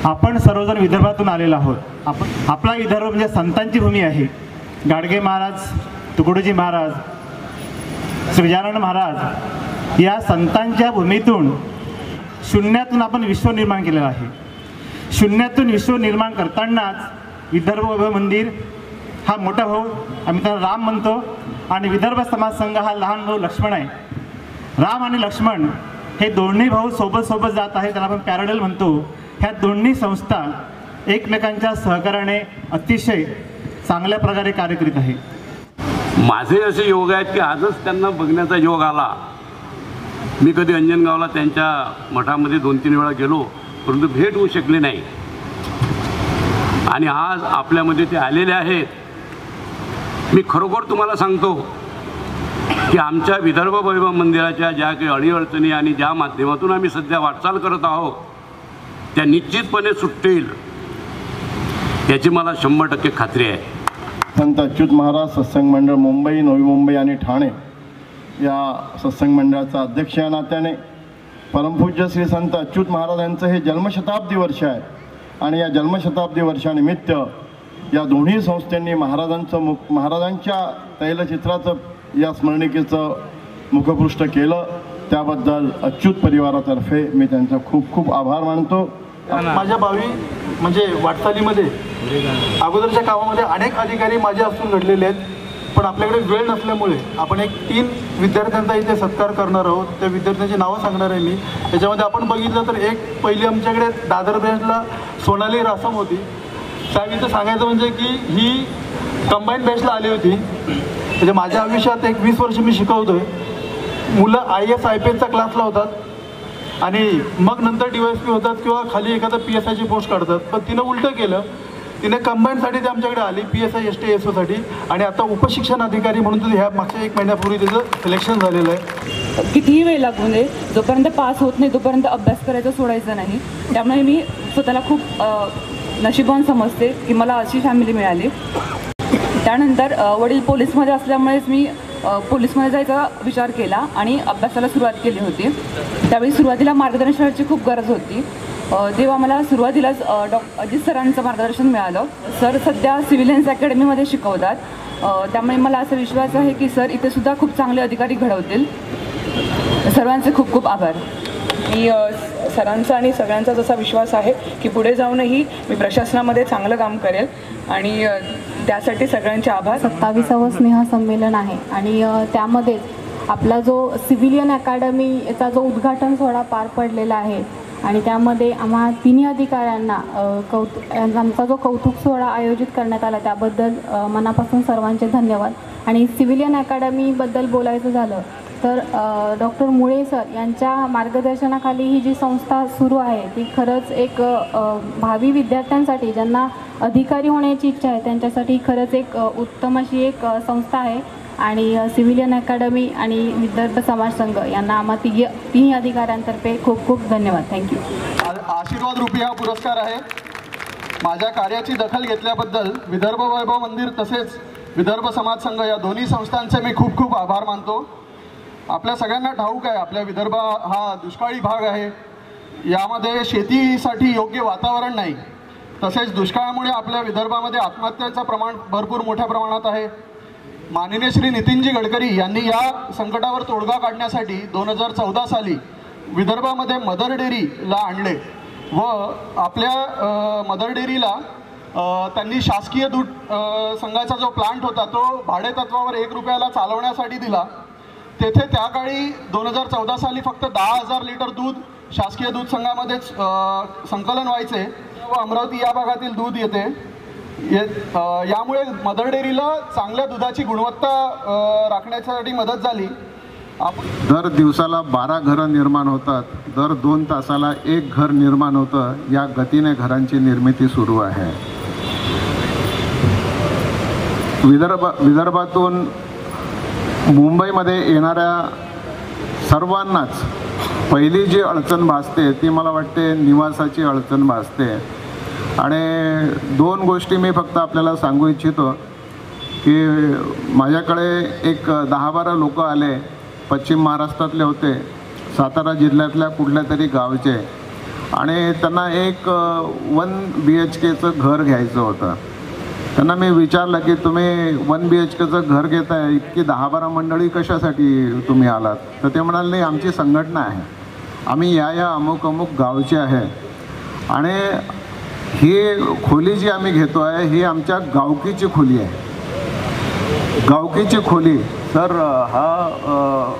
आपण सर्वजण विदर्भातून आलेलो आहोत. आपला विदर्भ म्हणजे संतांची भूमी आहे. गाडगे महाराज, तुकडोजी महाराज, श्री गजानन महाराज या संतांच्या भूमीतून शून्यातून आपण विश्व निर्माण केलेलं आहे. शून्यातून विश्व निर्माण करतानाच विदर्भ वैभव मंदिर हा मोठा भाऊ आम्ही त्याला राम म्हणतो आणि विदर्भ समाज संघ हा लहान भाऊ लक्ष्मण आहे. राम आणि लक्ष्मण हे दोन्ही भाऊ सोबत जात आहे, त्याला आपण पॅरडल म्हणतो. ह्या दोन्ही संस्था एकमेकांच्या सहकार्याने अतिशय चांगल्या प्रकारे कार्य करीत आहे. माझे असे योग आहेत की आजच त्यांना बघण्याचा योग आला. मी कधी अंजनगावला त्यांच्या मठामध्ये 2-3 वेळा गेलो, परंतु भेट होऊ शकली नाही. आणि आज आपल्यामध्ये ते आलेले आहेत. मी खरोखर तुम्हाला सांगतो की आमच्या विदर्भ वैभव मंदिराच्या ज्या काही अडीअडचणी आणि ज्या माध्यमातून आम्ही सध्या वाटचाल करत आहोत त्या निश्चितपणे सुटतील याची मला 100% खात्री आहे. संत अच्युत महाराज सत्संग मंडळ मुंबई, नवी मुंबई आणि ठाणे या सत्संग मंडळाचा अध्यक्ष या नात्याने परमपूज्य श्री संत अच्युत महाराज यांचं हे जन्मशताब्दी वर्ष आहे आणि या जन्मशताब्दी वर्षानिमित्त या दोन्ही संस्थांनी महाराजांच्या तैलचित्राचं या स्मरणिकेचं मुखपृष्ठ केलं. त्याबद्दल अच्युत परिवारातर्फे मी त्यांचा खूप खूप आभार मानतो. माझ्या भावी म्हणजे वाटचालीमध्ये अगोदरच्या कामामध्ये अनेक अधिकारी माझे असून घडलेले आहेत, पण आपल्याकडे वेळ नसल्यामुळे आपण एक 3 विद्यार्थ्यांचा इथे सत्कार करणार आहोत. त्या विद्यार्थ्यांची नावं सांगणार आहे मी. त्याच्यामध्ये आपण बघितलं तर एक पहिली आमच्याकडे दादर बँचला सोनाली रासम होती. साहेब इथं सांगायचं म्हणजे की ही कंबाईन बँचला आली होती. म्हणजे माझ्या आयुष्यात एक 20 वर्ष मी शिकवतोय. मुलं IAS IPSचा क्लास लावतात आणि मग नंतर DYSP होतात किंवा खाली एखादा PSIची पोस्ट काढतात. पण तिनं उलटं केलं. तिने कंबाईनसाठी ते आमच्याकडे आली, PSI ST SOसाठी, आणि आता उपशिक्षण अधिकारी म्हणून तर ह्या मागच्या 1 महिन्यापूर्वी त्याचं सिलेक्शन झालेलं आहे. कितीही वेळ लागू नये, जोपर्यंत पास होत नाही तोपर्यंत अभ्यास करायचा सोडायचा नाही. त्यामुळे मी स्वतःला खूप नशीबवान समजते की मला अशी फॅमिली मिळाली. त्यानंतर वडील पोलीसमध्ये असल्यामुळेच मी पोलीसमध्ये जायचा विचार केला आणि अभ्यासाला सुरुवात केली होती. त्यावेळी सुरुवातीला मार्गदर्शनाची खूप गरज होती. तेव्हा मला सुरुवातीलाच अजित सरांचं मार्गदर्शन मिळालं. सर सध्या सिव्हिलियन्स अकॅडमीमध्ये शिकवतात. त्यामुळे मला असा विश्वास आहे की सर इथे सुद्धा खूप चांगले अधिकारी घडवतील. सर्वांचे खूप खूप आभार. मी सरांचा आणि सगळ्यांचा जसा विश्वास आहे की पुढे जाऊनही मी प्रशासनामध्ये चांगलं काम करेल आणि त्यासाठी सगळ्यांचे आभार. 27वं स्नेहसंमेलन आहे आणि त्यामध्ये आपला जो सिव्हिलियन अकॅडमीचा जो उद्घाटन सोहळा पार पडलेला आहे आणि त्यामध्ये आम्हा 3 अधिकाऱ्यांना आमचा जो कौतुक सोहळा आयोजित करण्यात आला त्याबद्दल मनापासून सर्वांचे धन्यवाद. आणि सिव्हिलियन अकॅडमीबद्दल बोलायचं झालं तर डॉक्टर मुळे सर यांच्या मार्गदर्शनाखाली ही जी संस्था सुरू आहे ती खरंच एक भावी विद्यार्थ्यांसाठी ज्यांना अधिकारी होण्याची इच्छा आहे त्यांच्यासाठी खरंच एक उत्तम अशी एक संस्था आहे. आणि सिव्हिलियन अकॅडमी आणि विदर्भ समाज संघ यांना आम्हा 3 अधिकाऱ्यांतर्फे खूप खूप धन्यवाद. थँक्यू. आशीर्वाद रूपी हा पुरस्कार आहे. माझ्या कार्याची दखल घेतल्याबद्दल विदर्भ वैभव मंदिर तसेच विदर्भ समाज संघ या दोन्ही संस्थांचे मी खूप खूप आभार मानतो. आपल्या सगळ्यांना ठाऊक आहे आपल्या विदर्भ हा दुष्काळी भाग आहे. यामध्ये शेतीसाठी योग्य वातावरण नाही. तसेच दुष्काळामुळे आपल्या विदर्भामध्ये आत्महत्याचं प्रमाण भरपूर मोठ्या प्रमाणात आहे. माननीय श्री नितीनजी गडकरी यांनी या संकटावर तोडगा काढण्यासाठी 2014 साली विदर्भामध्ये मदर डेअरीला आणले व आपल्या मदर डेअरीला त्यांनी शासकीय दूध संघाचा जो प्लांट होता तो भाडेतत्वावर 1 रुपयाला चालवण्यासाठी दिला. तेथे त्या काळी 2014 साली फक्त 10,000 लिटर दूध शासकीय दूध संघामध्येच संकलन व्हायचे व अमरावती या भागातील दूध येते. यामुळे मदर डेअरीला चांगल्या दुधाची गुणवत्ता राखण्यासाठी मदत झाली. दर दिवसाला 12 घरं निर्माण होतात. दर 2 तासाला 1 घर निर्माण होतं. या गतीने घरांची निर्मिती सुरू आहे. विदर्भातून मुंबईमध्ये येणाऱ्या सर्वांनाच पहिली जी अडचण भासते ती मला वाटते निवासाची अडचण भासते. आणि 2 गोष्टी मी फक्त आपल्याला सांगू इच्छितो की माझ्याकडे एक 10-12 लोक आले. पश्चिम महाराष्ट्रातले होते, सातारा जिल्ह्यातल्या कुठल्या तरी गावचे आणि त्यांना एक 1 BHKचं घर घ्यायचं होतं. त्यांना मी विचारलं की तुम्ही 1 BHKचं घर घेताय, इतकी 10-12 मंडळी कशासाठी तुम्ही आलात? तर ते म्हणाले नाही, आमची संघटना आहे, आम्ही या अमुक गावचे आहे आणि ही खोली जी आम्ही घेतो आहे ही आमच्या गावकीची खोली आहे. गावकीची खोली सर, हा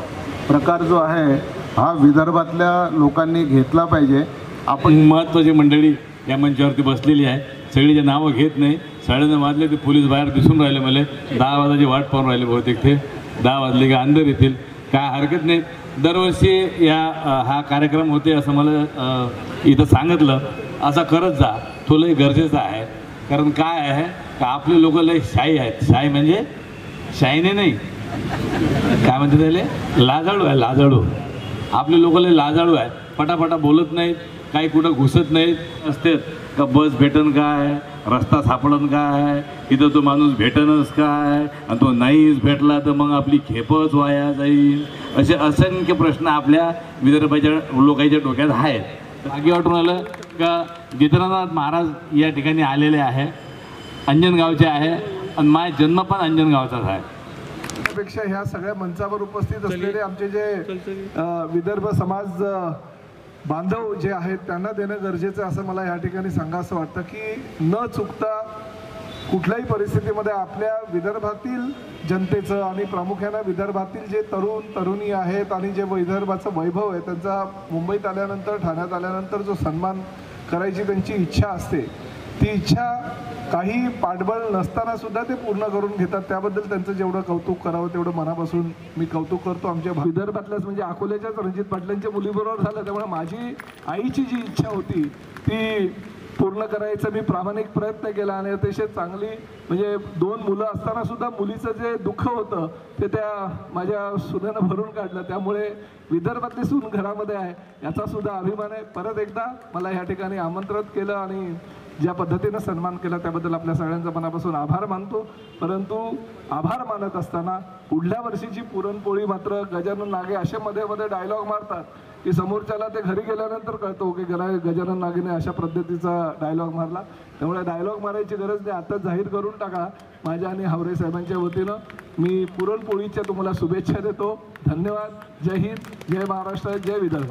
प्रकार जो आहे हा विदर्भातल्या लोकांनी घेतला पाहिजे. आपण महत्त्वाची मंडळी या मंचावरती बसलेली आहे. सगळी जे नावं घेत नाही. 9:30 वाजले ते पोलीस बाहेर दिसून राहिले. मला 10 वाजाची वाट पाहून राहिले. बहुतेक ते 10 वाजले की अंदर येतील. काय हरकत नाही. दरवर्षी हा कार्यक्रम होते असं मला इथं सांगितलं. असा करत जा, तो लय गरजेचं आहे. कारण काय आहे का आपले लोक लय शाही आहेत. शाही म्हणजे शाहीने नाही, काय म्हणते त्याले, लाजाळू आहे. लाजाळू आपले लोक लय लाजाळू आहेत. पटापटा बोलत नाहीत, काही कुठं घुसत नाहीत. असते का बस भेटन काय, रस्ता सापडन काय, इथं तो माणूस भेटनच काय, आणि तो नाहीच भेटला तर मग आपली खेपच वाया जाईल. असे असंख्य प्रश्न आपल्या विदर्भाच्या लोकांच्या डोक्यात आहेत. मागे वाटून आलं का गीतानाथ महाराज या ठिकाणी आलेले आहे. अंजनगावचे आहे आणि माझा जन्म पण अंजनगावचाच आहे. त्यापेक्षा ह्या सगळ्या मंचावर उपस्थित असलेले आमचे जे विदर्भ समाज बांधव जे आहेत त्यांना देणं गरजेचं आहे असं मला या ठिकाणी सांगावंसं वाटतं की न चुकता कुठल्याही परिस्थितीमध्ये आपल्या विदर्भातील जनतेचं आणि प्रामुख्याने विदर्भातील जे तरुणी आहेत आणि जे विदर्भाचं वैभव आहे त्यांचा मुंबईत आल्यानंतर, ठाण्यात आल्यानंतर जो सन्मान करायची त्यांची इच्छा असते, ती इच्छा काही पाठबळ नसताना सुद्धा ते पूर्ण करून घेतात. त्याबद्दल त्यांचं जेवढं कौतुक करावं तेवढं मनापासून मी कौतुक करतो. आमच्या विदर्भातल्याच म्हणजे अकोल्याच्याच रणजित पाटलांच्या मुलीबरोबर झालं. त्यामुळे माझी आईची जी इच्छा होती ती पूर्ण करायचा मी प्रामाणिक प्रयत्न केला आणि अतिशय चांगली म्हणजे 2 मुलं असताना सुद्धा मुलीचं जे दुःख होतं ते त्या माझ्या सुनेनं भरून काढलं. त्यामुळे विदर्भातली सून घरामध्ये आहे याचा सुद्धा अभिमान आहे. परत एकदा मला या ठिकाणी आमंत्रित केलं आणि ज्या पद्धतीनं सन्मान केला त्याबद्दल आपल्या सगळ्यांचा मनापासून आभार मानतो. परंतु आभार मानत असताना पुढल्या वर्षीची पुरणपोळी मात्र गजानन नागे असे मध्ये मध्ये डायलॉग मारतात की समोरच्याला ते घरी गेल्यानंतर कळतो की गजानन नागेने अशा पद्धतीचा डायलॉग मारला. त्यामुळे डायलॉग मारायची गरज नाही, आताच जाहीर करून टाका. माझ्या आणि हावरे साहेबांच्या वतीनं मी पुरणपोळीच्या तुम्हाला शुभेच्छा देतो. धन्यवाद. जय हिंद, जय महाराष्ट्र, जय विदर्भ.